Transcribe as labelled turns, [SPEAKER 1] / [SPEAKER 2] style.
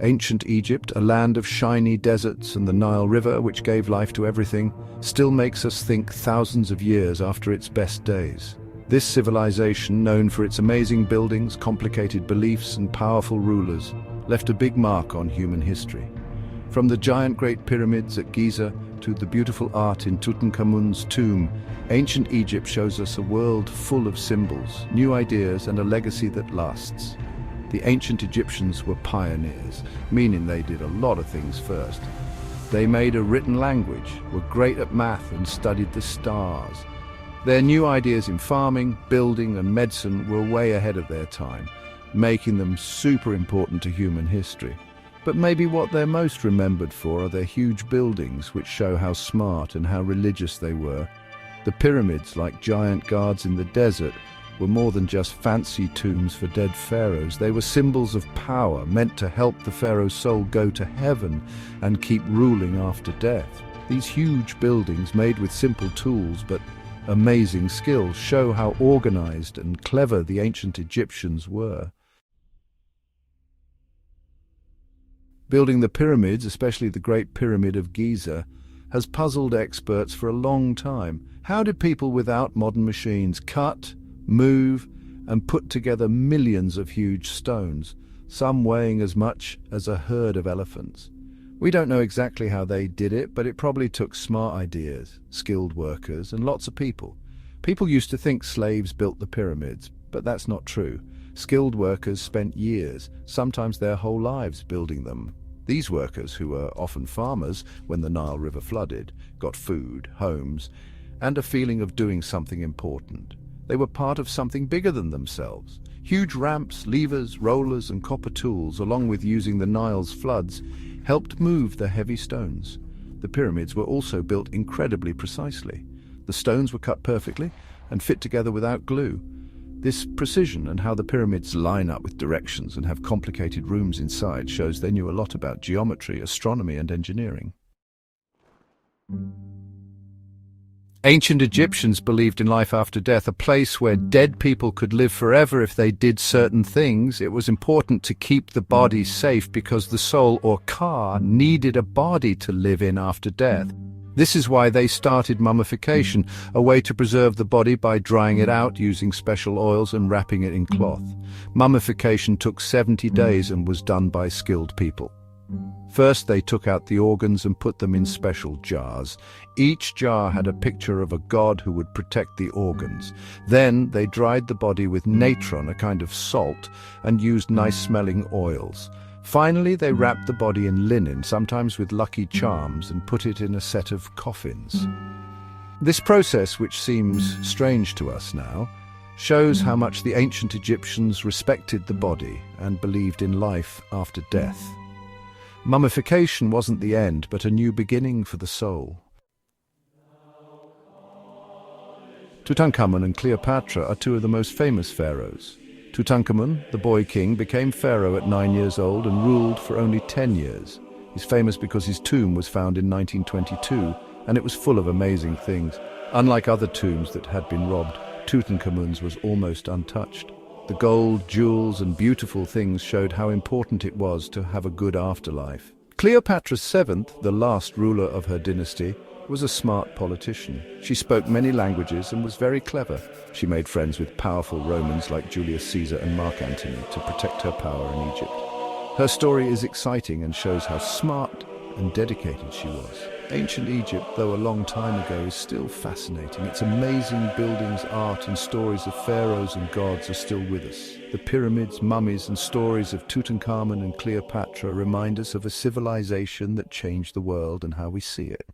[SPEAKER 1] Ancient Egypt, a land of shiny deserts and the Nile River, which gave life to everything, still makes us think thousands of years after its best days. This civilization, known for its amazing buildings, complicated beliefs, and powerful rulers, left a big mark on human history. From the giant Great Pyramids at Giza to the beautiful art in Tutankhamun's tomb, ancient Egypt shows us a world full of symbols, new ideas, and a legacy that lasts. The ancient Egyptians were pioneers, meaning they did a lot of things first. They made a written language, were great at math, and studied the stars. Their new ideas in farming, building, and medicine were way ahead of their time, making them super important to human history. But maybe what they're most remembered for are their huge buildings, which show how smart and how religious they were. The pyramids, like giant guards in the desert, were more than just fancy tombs for dead pharaohs. They were symbols of power, meant to help the pharaoh's soul go to heaven and keep ruling after death. These huge buildings, made with simple tools but amazing skill, show how organized and clever the ancient Egyptians were. Building the pyramids, especially the Great Pyramid of Giza, has puzzled experts for a long time. How did people without modern machines cut, move, and put together millions of huge stones, some weighing as much as a herd of elephants? We don't know exactly how they did it, but it probably took smart ideas, skilled workers, and lots of people. People used to think slaves built the pyramids, but that's not true. Skilled workers spent years, sometimes their whole lives, building them. These workers, who were often farmers when the Nile River flooded, got food, homes, and a feeling of doing something important. They were part of something bigger than themselves. Huge ramps, levers, rollers, and copper tools, along with using the Nile's floods, helped move the heavy stones. The pyramids were also built incredibly precisely. The stones were cut perfectly and fit together without glue. This precision and how the pyramids line up with directions and have complicated rooms inside shows they knew a lot about geometry, astronomy, and engineering. Ancient Egyptians believed in life after death, a place where dead people could live forever if they did certain things. It was important to keep the body safe because the soul, or ka, needed a body to live in after death. This is why they started mummification, a way to preserve the body by drying it out using special oils and wrapping it in cloth. Mummification took 70 days and was done by skilled people. First, they took out the organs and put them in special jars. Each jar had a picture of a god who would protect the organs. Then they dried the body with natron, a kind of salt, and used nice-smelling oils. Finally, they wrapped the body in linen, sometimes with lucky charms, and put it in a set of coffins. This process, which seems strange to us now, shows how much the ancient Egyptians respected the body and believed in life after death. Mummification wasn't the end, but a new beginning for the soul. Tutankhamun and Cleopatra are two of the most famous pharaohs. Tutankhamun, the boy king, became pharaoh at 9 years old and ruled for only 10 years. He's famous because his tomb was found in 1922, and it was full of amazing things. Unlike other tombs that had been robbed, Tutankhamun's was almost untouched. The gold, jewels, and beautiful things showed how important it was to have a good afterlife. Cleopatra VII, the last ruler of her dynasty, was a smart politician. She spoke many languages and was very clever. She made friends with powerful Romans like Julius Caesar and Mark Antony to protect her power in Egypt. Her story is exciting and shows how smart and dedicated she was. Ancient Egypt, though a long time ago, is still fascinating. Its amazing buildings, art, and stories of pharaohs and gods are still with us. The pyramids, mummies, and stories of Tutankhamun and Cleopatra remind us of a civilization that changed the world and how we see it.